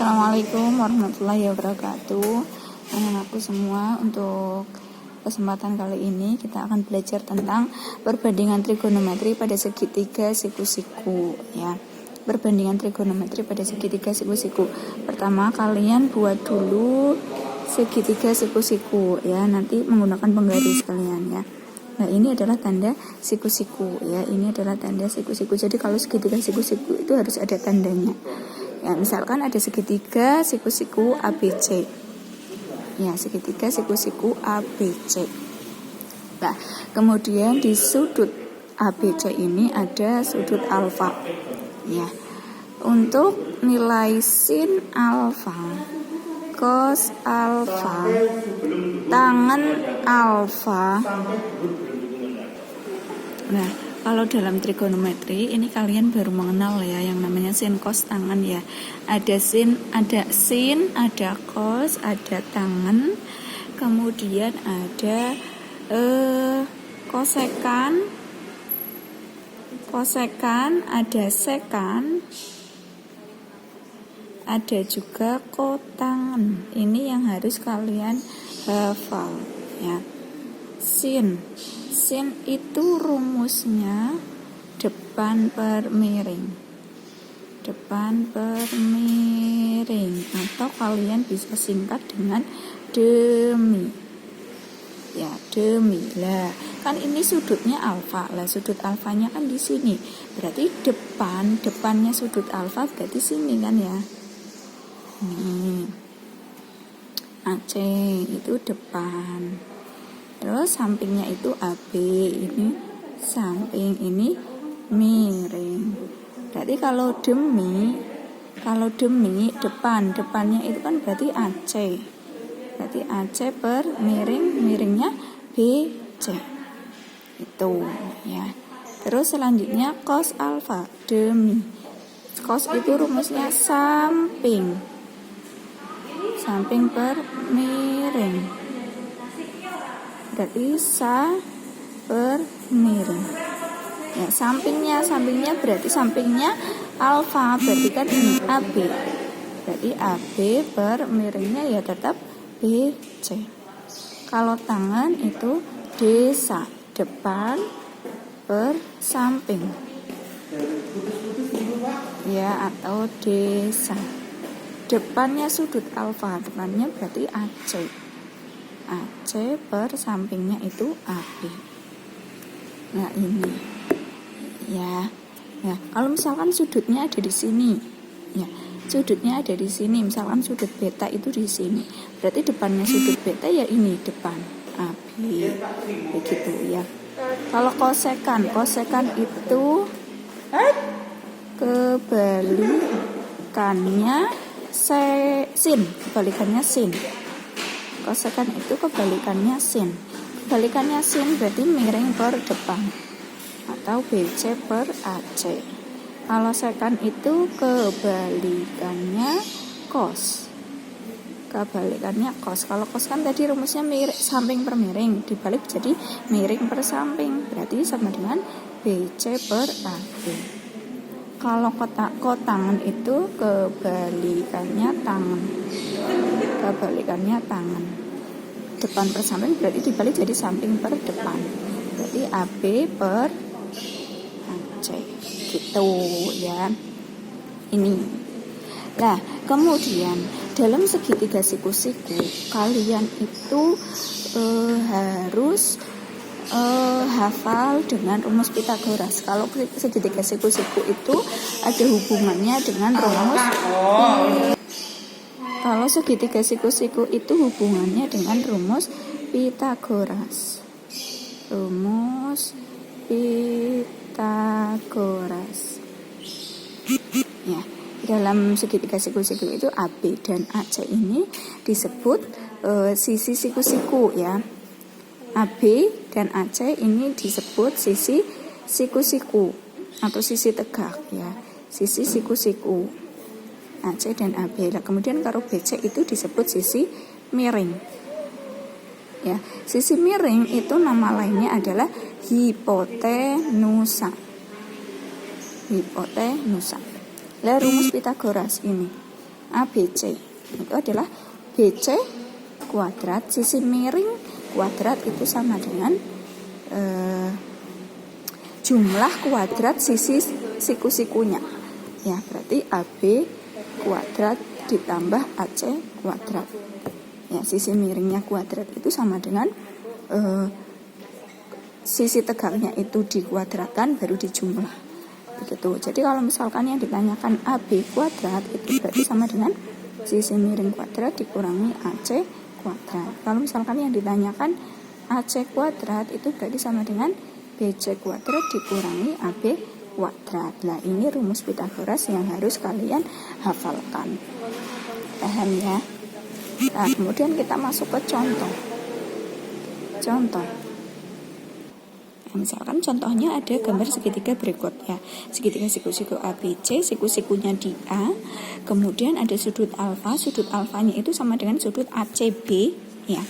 Assalamualaikum warahmatullahi wabarakatuh. Anak-anakku semua, untuk kesempatan kali ini kita akan belajar tentang perbandingan trigonometri pada segitiga siku-siku ya. Perbandingan trigonometri pada segitiga siku-siku. Pertama, kalian buat dulu segitiga siku-siku ya, nanti menggunakan penggaris kalian ya. Nah, ini adalah tanda siku-siku ya. Ini adalah tanda siku-siku. Jadi kalau segitiga siku-siku itu harus ada tandanya. Ya, misalkan ada segitiga siku-siku ABC. Ya, segitiga siku-siku ABC. Nah, kemudian di sudut ABC ini ada sudut alfa. Ya. Untuk nilai sin alfa, cos alfa, tangen alfa. Nah, kalau dalam trigonometri ini kalian baru mengenal ya yang namanya sin cos tangen ya. Ada sin, ada cos, ada tangen. Kemudian ada kosekan, ada sekan, ada juga kotangen. Ini yang harus kalian hafal ya. Sin itu rumusnya depan per miring, atau kalian bisa singkat dengan demi ya, demi. Lah, kan ini sudutnya alfa. Lah, sudut alfanya kan di sini. Berarti depannya sudut alfa berarti sini kan ya. AC itu depan. Terus sampingnya itu AB, ini samping, ini miring. Berarti kalau demi depannya itu kan berarti AC. Berarti AC per miringnya BC. Itu ya. Terus selanjutnya cos alfa, demi. Cos itu rumusnya samping per miring. Berarti sa per miring. Ya, sampingnya berarti sampingnya alfa, berarti kan ini AB. Berarti AB per miringnya ya tetap BC. Kalau tangan itu desa, depan per samping. Ya, atau desa. Depannya sudut alfa, depannya berarti AC. AC per sampingnya itu AB. Nah, ini ya. Nah, kalau misalkan sudutnya ada di sini ya, sudutnya ada di sini, misalkan sudut beta itu di sini, berarti depannya sudut beta ya ini depan AB, begitu ya. Kalau kosekan itu kebalikannya sin. Kosekan itu kebalikannya sin. Kebalikannya sin berarti miring per depan atau BC per AC. Kalau sekan itu kebalikannya cos. Kalau cos kan tadi rumusnya samping per miring, dibalik jadi miring per samping. Berarti sama dengan BC per AB. Kalau kotangan itu kebalikannya tangan. Depan per samping berarti dibalik jadi samping per depan. Berarti AB per AC. Gitu ya. Ini. Nah, kemudian dalam segitiga siku-siku kalian itu harus hafal dengan rumus Pythagoras. Kalau segitiga siku-siku itu ada hubungannya dengan rumus Kalau segitiga siku-siku itu hubungannya dengan rumus Pythagoras. Ya, dalam segitiga siku-siku itu AB dan AC ini disebut sisi siku-siku ya. AB dan AC ini disebut sisi siku-siku atau sisi tegak ya. Sisi siku-siku. AC dan AB. Nah, kemudian kalau BC itu disebut sisi miring. Ya, sisi miring itu nama lainnya adalah hipotenusa. Lah, rumus Pythagoras ini. ABC. Itu adalah BC kuadrat, sisi miring kuadrat itu sama dengan jumlah kuadrat sisi siku-sikunya. Ya, berarti AB kuadrat ditambah AC kuadrat. Ya, sisi miringnya kuadrat itu sama dengan sisi tegaknya itu dikuadratkan baru dijumlah. Begitu. Jadi kalau misalkan yang ditanyakan AB kuadrat itu berarti sama dengan sisi miring kuadrat dikurangi AC kuadrat. Kalau misalkan yang ditanyakan AC kuadrat itu berarti sama dengan BC kuadrat dikurangi AB kuadrat. Nah, ini rumus Pitagoras yang harus kalian hafalkan. Paham ya? Nah, kemudian kita masuk ke contoh. Misalkan contohnya ada gambar segitiga berikut ya. Segitiga siku-siku ABC, siku-sikunya di A. Kemudian ada sudut alfa, sudut alfanya itu sama dengan sudut ACB ya.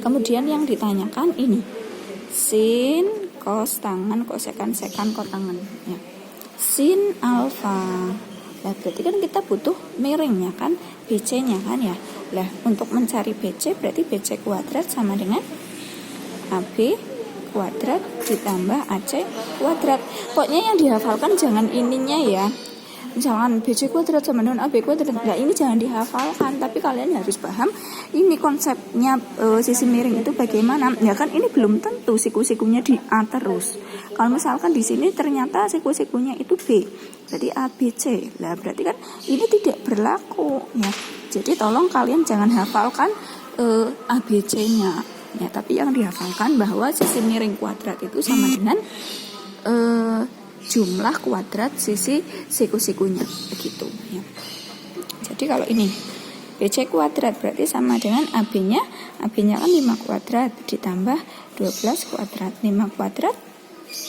Kemudian yang ditanyakan ini sin, cos tangan, kosekan, sekan, kotangan ya. Sin alfa. Nah, berarti kan kita butuh miring ya kan, BC-nya kan ya. Lah, untuk mencari BC berarti BC kuadrat sama dengan AB kuadrat ditambah AC kuadrat. Pokoknya yang dihafalkan jangan ininya ya. Misalkan BC kuadrat sama dengan AB kuadrat. Nah, ini jangan dihafalkan, tapi kalian harus paham ini konsepnya sisi miring itu bagaimana. Ya kan ini belum tentu siku-sikunya di A terus. Kalau misalkan di sini ternyata siku-sikunya itu B, berarti ABC. Lah, berarti kan ini tidak berlaku ya. Jadi tolong kalian jangan hafalkan ABC-nya. Ya, tapi yang dihafalkan bahwa sisi miring kuadrat itu sama dengan jumlah kuadrat sisi siku-sikunya begitu ya. Jadi kalau ini BC kuadrat berarti sama dengan AB-nya. AB-nya kan 5 kuadrat ditambah 12 kuadrat. 5 kuadrat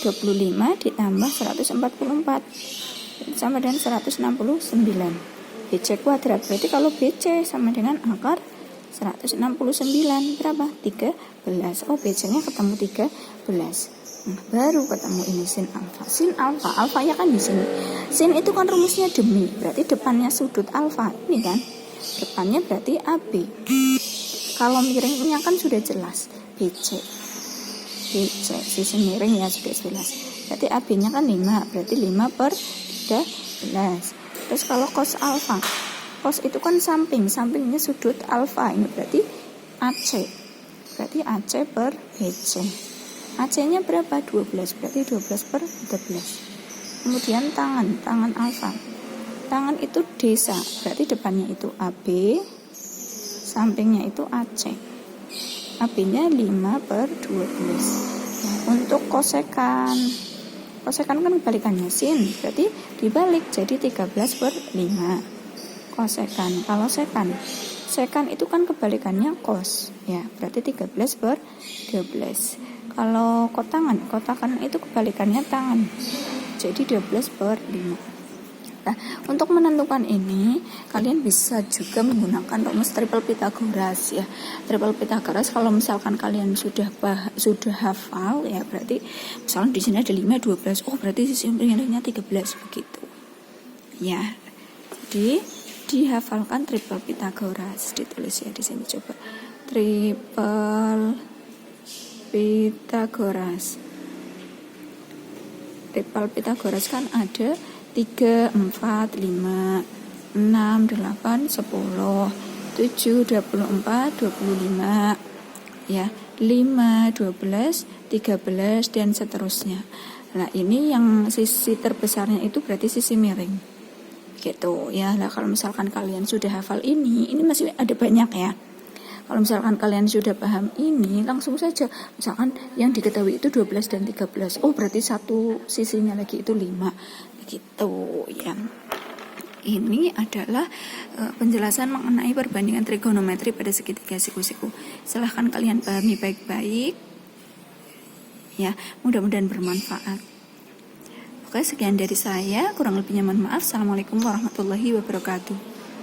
25 ditambah 144 sama dengan 169. BC kuadrat berarti kalau BC sama dengan akar 169 berapa? 13. Oh, BC-nya ketemu 13. Nah, baru ketemu ini sin alfa. Sin alfa, alfanya kan di sini. Sin itu kan rumusnya demi, berarti depannya sudut alfa ini kan. Depannya berarti AB. Kalau miringnya kan sudah jelas BC. Sisi miring ya sudah jelas. Berarti AB-nya kan 5, berarti 5 per 13. Terus kalau cos alfa, cos itu kan sampingnya sudut alfa, ini berarti AC. Berarti AC per BC. AC-nya berapa? 12, berarti 12 per 13. Kemudian tangan alfa. Tangan itu desa, berarti depannya itu AB, sampingnya itu AC. AB-nya 5 per 12. Nah, untuk kosekan kan kebalikannya sin, berarti dibalik jadi 13 per 5. Kosekan. Kalau sekan itu kan kebalikannya kos ya, berarti 13 per 12. Kalau kotakan itu kebalikannya tangan, jadi 12 per 5. Nah, untuk menentukan ini kalian bisa juga menggunakan rumus triple Pitagoras ya. Triple Pitagoras kalau misalkan kalian sudah hafal ya, berarti misalnya di sini ada 5 12. Oh, berarti sisi miringnya 13 begitu. Ya. Jadi dihafalkan triple Pitagoras, ditulis ya di sini coba. Triple Pitagoras. Triple Pitagoras kan ada 3, 4, 5, 6, 8, 10, 7, 24, 25 ya, 5, 12, 13 dan seterusnya. Nah, ini yang sisi terbesarnya itu berarti sisi miring gitu ya. Nah, kalau misalkan kalian sudah hafal ini masih ada banyak ya. Kalau misalkan kalian sudah paham ini, langsung saja. Misalkan yang diketahui itu 12 dan 13. Oh, berarti satu sisinya lagi itu 5. Begitu ya. Ini adalah penjelasan mengenai perbandingan trigonometri pada segitiga siku-siku. Silahkan kalian pahami baik-baik. Ya, mudah-mudahan bermanfaat. Oke, sekian dari saya. Kurang lebihnya mohon maaf. Assalamualaikum warahmatullahi wabarakatuh.